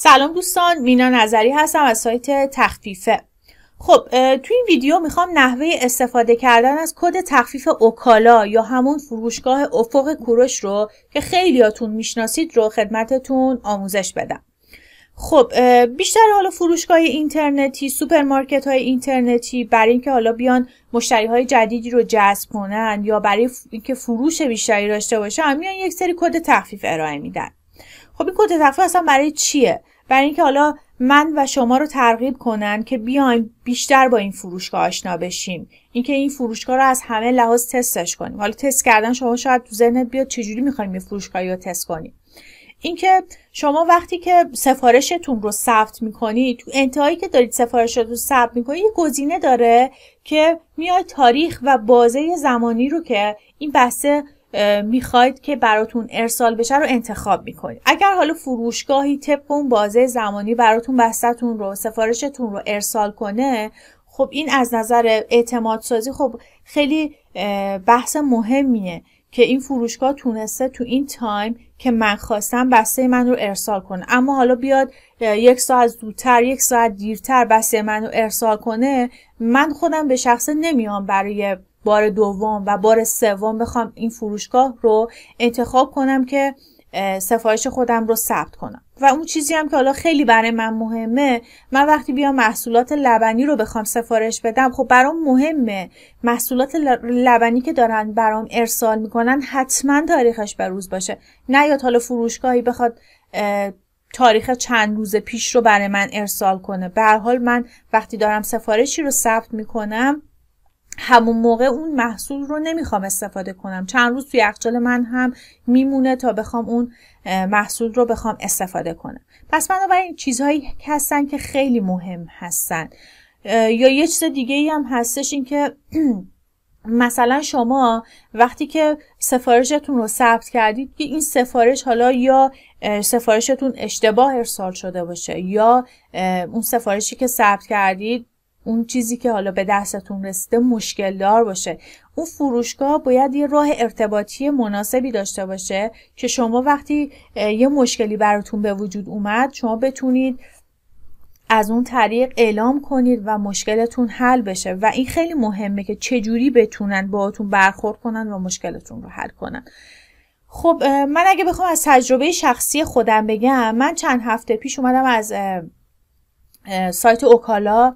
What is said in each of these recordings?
سلام دوستان، مینا نظری هستم از سایت تخفیفه. خب تو این ویدیو میخوام نحوه استفاده کردن از کد تخفیف اوکالا یا همون فروشگاه افق کوروش رو که خیلیاتون میشناسید رو خدمتتون آموزش بدم. خب بیشتر حالا فروشگاه اینترنتی، سوپرمارکت های اینترنتی برای اینکه حالا بیان مشتری های جدیدی رو جذب کنن یا برای اینکه فروش بیشتری داشته باشن میان یک سری کد تخفیف ارائه میدن. خب این کد تخفیف اصلا برای چیه؟ برای اینکه حالا من و شما رو ترغیب کنن که بیایم بیشتر با این فروشگاه آشنا بشیم، اینکه این فروشگاه رو از همه لحاظ تستش کنیم. حالا تست کردن شما شاید تو ذهنت بیاد چجوری می‌خوایم یه فروشگاهی رو تست کنیم. اینکه شما وقتی که سفارشتون رو ثبت می‌کنید، تو انتهایی که دارید سفارشتون رو ثبت می‌کنید یه گزینه داره که میاد تاریخ و بازه زمانی رو که این بسته میخواید که براتون ارسال بشه رو انتخاب میکنید. اگر حالا فروشگاهی طبق اون بازه زمانی براتون بسته‌تون رو سفارشتون رو ارسال کنه، خب این از نظر اعتماد سازی خب خیلی بحث مهمیه که این فروشگاه تونسته تو این تایم که من خواستم بسته من رو ارسال کنه. اما حالا بیاد یک ساعت زودتر، یک ساعت دیرتر بسته من رو ارسال کنه، من خودم به شخصه نمیام برای بار دوم و بار سوم بخوام این فروشگاه رو انتخاب کنم که سفارش خودم رو ثبت کنم. و اون چیزی هم که حالا خیلی برای من مهمه، من وقتی بیام محصولات لبنی رو بخوام سفارش بدم، خب برام مهمه محصولات لبنی که دارن برام ارسال میکنن حتما تاریخش به روز باشه. نه یا حالا فروشگاهی بخواد تاریخ چند روز پیش رو برای من ارسال کنه. به هر حال من وقتی دارم سفارشی رو ثبت میکنم همون موقع اون محصول رو نمیخوام استفاده کنم، چند روز توی یخچال من هم میمونه تا بخوام اون محصول رو بخوام استفاده کنم. پس بنابراین چیزهایی هستن که خیلی مهم هستن. یا یه چیز دیگه ای هم هستش، این که مثلا شما وقتی که سفارشتون رو ثبت کردید که این سفارش حالا یا سفارشتون اشتباه ارسال شده باشه یا اون سفارشی که ثبت کردید اون چیزی که حالا به دستتون رسیده مشکل دار باشه، اون فروشگاه باید یه راه ارتباطی مناسبی داشته باشه که شما وقتی یه مشکلی براتون به وجود اومد شما بتونید از اون طریق اعلام کنید و مشکلتون حل بشه. و این خیلی مهمه که چجوری بتونن باهاتون برخورد کنن و مشکلتون رو حل کنن. خب من اگه بخوام از تجربه شخصی خودم بگم، من چند هفته پیش اومدم از سایت اوکالا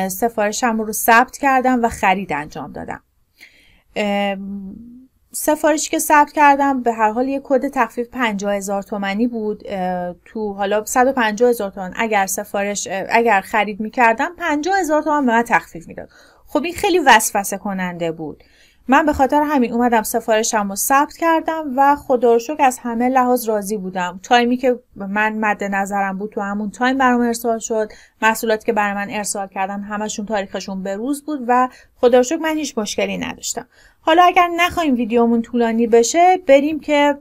سفارشم رو ثبت کردم و خرید انجام دادم. سفارشی که ثبت کردم به هر حال یک کد تخفیف 50,000 تومانی بود. تو حالا 150,000 تومان اگر خرید میکردم 50,000 تومان به من تخفیف میداد. خب این خیلی وسوسه کننده بود. من به خاطر همین اومدم سفارشم رو ثبت کردم و خدا رو شکر از همه لحاظ راضی بودم. تایمی که من مد نظرم بود تو همون تایم برام ارسال شد. محصولاتی که برای من ارسال کردن همشون تاریخشون به روز بود و خدا رو شکر من هیچ مشکلی نداشتم. حالا اگر نخوایم ویدیومون طولانی بشه، بریم که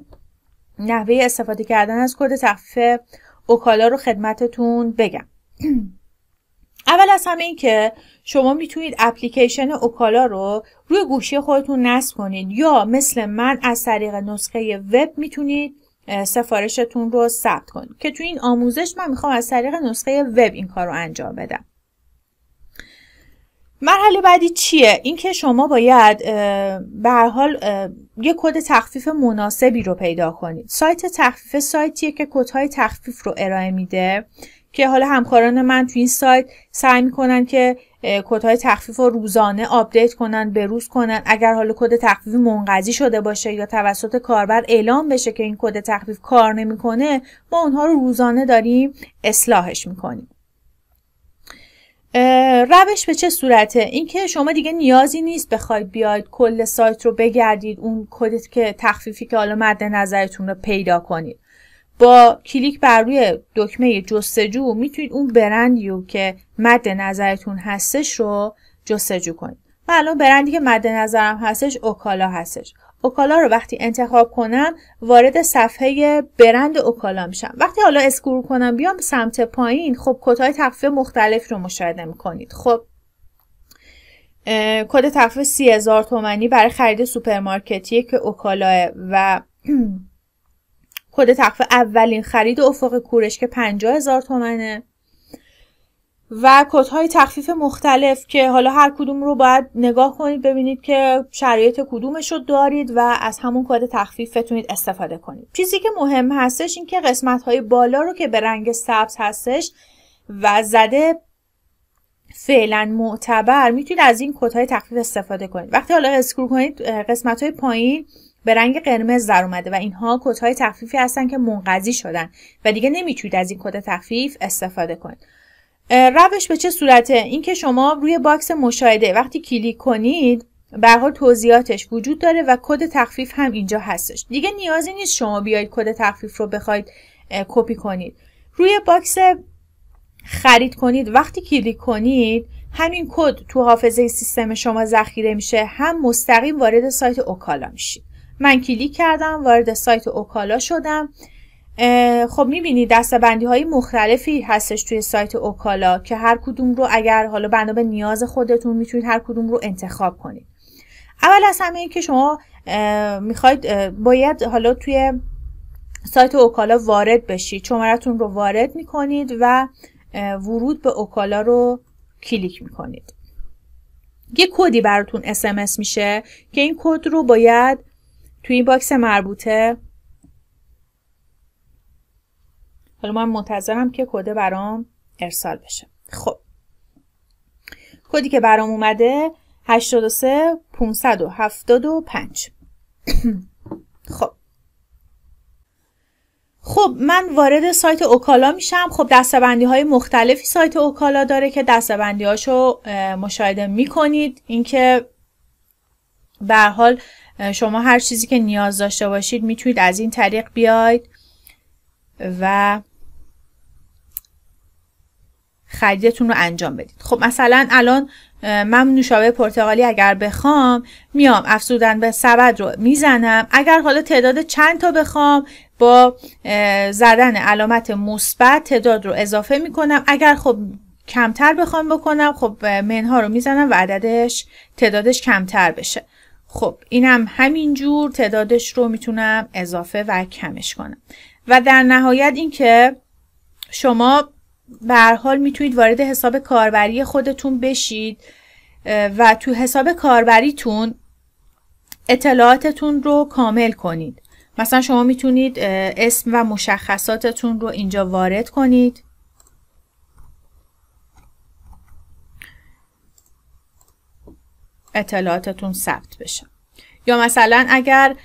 نحوه استفاده کردن از کد تخفیف اوکالا رو خدمتتون بگم. اول از همه این که شما میتونید اپلیکیشن اوکالا رو روی گوشی خودتون نصب کنید یا مثل من از طریق نسخه وب میتونید سفارشتون رو ثبت کنید که تو این آموزش من میخوام از طریق نسخه وب این کار رو انجام بدم. مرحله بعدی چیه؟ اینکه شما باید به هر حال یک کد تخفیف مناسبی رو پیدا کنید. سایت تخفیف سایتیه که کدهای تخفیف رو ارائه میده که حالا همکاران من تو این سایت سعی میکنن که کدهای تخفیف رو روزانه آپدیت کنن، بروز کنن. اگر حالا کد تخفیف منقضی شده باشه یا توسط کاربر اعلام بشه که این کد تخفیف کار نمیکنه، ما اونها رو روزانه داریم اصلاحش میکنیم. روش به چه صورته؟ اینکه شما دیگه نیازی نیست بخواید بیاید کل سایت رو بگردید اون کد که تخفیفی که حالا مد نظرتون رو پیدا کنید. با کلیک بر روی دکمه جستجو میتونید اون برندی رو که مد نظرتون هستش رو جستجو کنید. من الان برندی که مد نظرم هستش اوکالا هستش. اوکالا رو وقتی انتخاب کنم وارد صفحه برند اوکالا میشم. وقتی حالا اسکرول کنم بیام سمت پایین، خب کدهای تخفیف مختلف رو مشاهده میکنید. خب کد تخفیف 30,000 تومانی برای خرید سوپرمارکتیه که اوکالا و کد تخفیف اولین خرید افق کورش که 50,000 تومنه و کدهای تخفیف مختلف که حالا هر کدوم رو باید نگاه کنید ببینید که شرایط کدومش رو دارید و از همون کد تخفیف بتونید استفاده کنید. چیزی که مهم هستش این که قسمت‌های بالا رو که به رنگ سبز هستش و زده فعلا معتبر میتونید از این کدهای تخفیف استفاده کنید. وقتی حالا اسکرول کنید قسمت‌های پایین به رنگ قرمز در اومده و اینها کدهای تخفیفی هستن که منقضی شدن و دیگه نمیتونید از این کد تخفیف استفاده کنید. روش به چه صورته؟ اینکه شما روی باکس مشاهده وقتی کلیک کنید به هر حال توضیحاتش وجود داره و کد تخفیف هم اینجا هستش. دیگه نیازی نیست شما بیاید کد تخفیف رو بخواید کپی کنید. روی باکس خرید کنید وقتی کلیک کنید همین کد تو حافظه سیستم شما ذخیره میشه، هم مستقیم وارد سایت اوکالا میشید. من کلیک کردم وارد سایت اوکالا شدم. خب میبینید دسته‌بندی های مختلفی هستش توی سایت اوکالا که هر کدوم رو اگر حالا بنا به نیاز خودتون میتونید هر کدوم رو انتخاب کنید. اول از همه این که شما میخواید باید حالا توی سایت اوکالا وارد بشید، شمارتون رو وارد میکنید و ورود به اوکالا رو کلیک میکنید. یه کدی براتون SMS میشه که این کد رو باید توی این باکس مربوطه، حالا من منتظرم که کد برام ارسال بشه. خب کدی که برام اومده 83575. خب من وارد سایت اوکالا میشم. خب دسته‌بندی های مختلفی سایت اوکالا داره که دسته‌بندی هاشو مشاهده میکنید. اینکه به هر حال شما هر چیزی که نیاز داشته باشید میتونید از این طریق بیاید و خریدتون رو انجام بدید. خب مثلا الان من نوشابه پرتقالی اگر بخوام میام افزودن به سبد رو میزنم. اگر حالا تعداد چند تا بخوام با زدن علامت مثبت تعداد رو اضافه میکنم. اگر خب کمتر بخوام بکنم خب منها رو میزنم و تعدادش کمتر بشه. خب اینم همینجور تعدادش رو میتونم اضافه و کمش کنم. و در نهایت اینکه شما به هر حال میتونید وارد حساب کاربری خودتون بشید و تو حساب کاربریتون اطلاعاتتون رو کامل کنید. مثلا شما میتونید اسم و مشخصاتتون رو اینجا وارد کنید. اطلاعاتتون ثبت بشه. یا مثلا اگر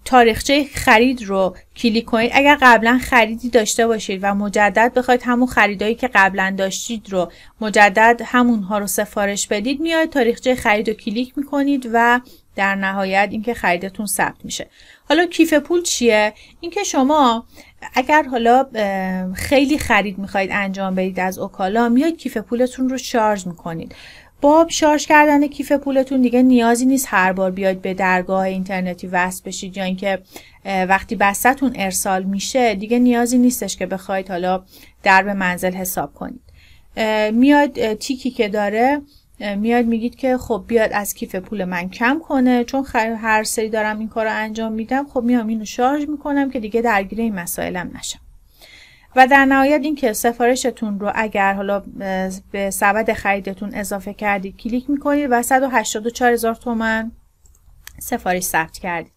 تاریخچه خرید رو کلیک کنید، اگر قبلا خریدی داشته باشید و مجدد بخواید همون خریدایی که قبلا داشتید رو مجدد همونها رو سفارش بدید، میاید تاریخچه خرید رو کلیک میکنید و در نهایت اینکه خریدتون ثبت میشه. حالا کیف پول چیه؟ اینکه شما اگر حالا خیلی خرید میخواید انجام بدید از اوکالا، میاید کیف پولتون رو شارژ میکنید. با شارژ کردن کیف پولتون دیگه نیازی نیست هر بار بیاید به درگاه اینترنتی وصل بشید، یا اینکه وقتی بسته‌تون ارسال میشه دیگه نیازی نیستش که بخواید حالا در به منزل حساب کنید. میاد تیکی که داره میاد میگید که خب بیاد از کیف پول من کم کنه، چون هر سری دارم این کار رو انجام میدم، خب میام اینو شارژ میکنم که دیگه درگیر این مسائلم نشم. و در نهایت این که سفارشتون رو اگر حالا به سبد خریدتون اضافه کردید کلیک میکنید و 184,000 تومان سفارش ثبت کردید.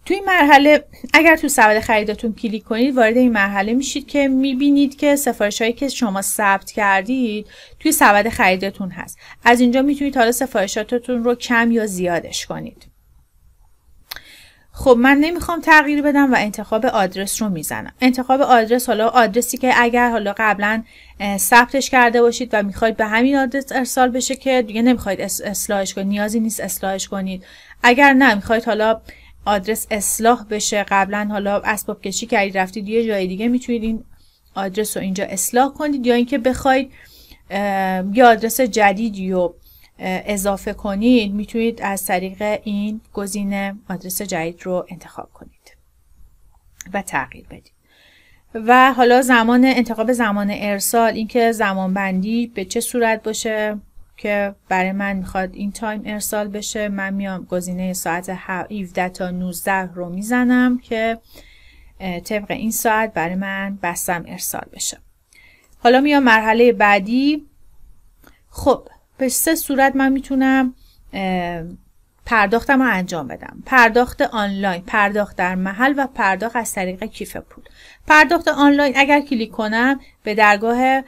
توی این مرحله اگر تو سبد خریدتون کلیک کنید وارد این مرحله میشید که میبینید که سفارش هایی که شما ثبت کردید توی سبد خریدتون هست. از اینجا میتونید حالا سفارشاتتون رو کم یا زیادش کنید. خب من نمیخوام تغییر بدم و انتخاب آدرس رو میزنم. انتخاب آدرس، حالا آدرسی که اگر حالا قبلا ثبتش کرده باشید و میخواید به همین آدرس ارسال بشه که دیگه نمیخواید اصلاحش کنید، نیازی نیست اصلاحش کنید. اگر نه میخواید حالا آدرس اصلاح بشه، قبلا حالا اسباب کشی کردید رفتید یه جای دیگه، میتونید این آدرس رو اینجا اصلاح کنید، یا اینکه بخواید یه آدرس جدیدی رو اضافه کنید میتونید از طریق این گزینه آدرس جدید رو انتخاب کنید و تغییر بدید. و حالا انتخاب زمان ارسال، اینکه زمان بندی به چه صورت باشه که برای من میخواد این تایم ارسال بشه. من میام گزینه ساعت 17 تا 19 رو میزنم که طبق این ساعت برای من بستم ارسال بشه. حالا میام مرحله بعدی. خب به 3 صورت من میتونم پرداختم رو انجام بدم: پرداخت آنلاین، پرداخت در محل و پرداخت از طریق کیف پول. پرداخت آنلاین اگر کلیک کنم به درگاه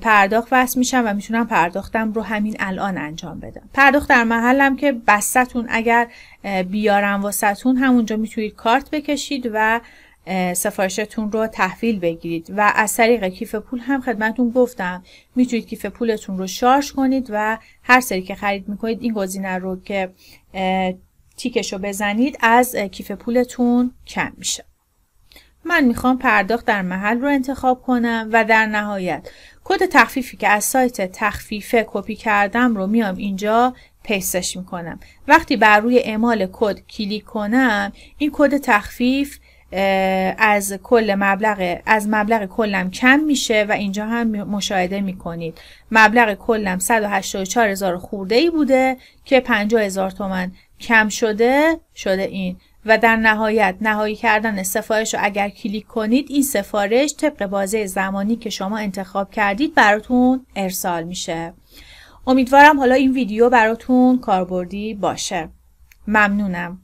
پرداخت وصل میشم و میتونم پرداختم رو همین الان انجام بدم. پرداخت در محلم که بستتون اگر بیارم واسهتون، همونجا میتونید کارت بکشید و سفارشتون رو تحویل بگیرید و از طریق کیف پول هم خدمتتون گفتم میتونید کیف پولتون رو شارژ کنید و هر سری که خرید میکنید این گزینه رو که تیکش رو بزنید از کیف پولتون کم میشه. من میخوام پرداخت در محل رو انتخاب کنم و در نهایت کد تخفیفی که از سایت تخفیفه کپی کردم رو میام اینجا پیستش میکنم. وقتی بر روی اعمال کد کلیک کنم این کد تخفیف از مبلغ کلم کم میشه و اینجا هم مشاهده میکنید مبلغ کلم 184,000 خورده ای بوده که 50,000 تومان کم شده این و در نهایت نهایی کردن سفارش رو اگر کلیک کنید این سفارش طبق بازه زمانی که شما انتخاب کردید براتون ارسال میشه. امیدوارم حالا این ویدیو براتون کاربردی باشه. ممنونم.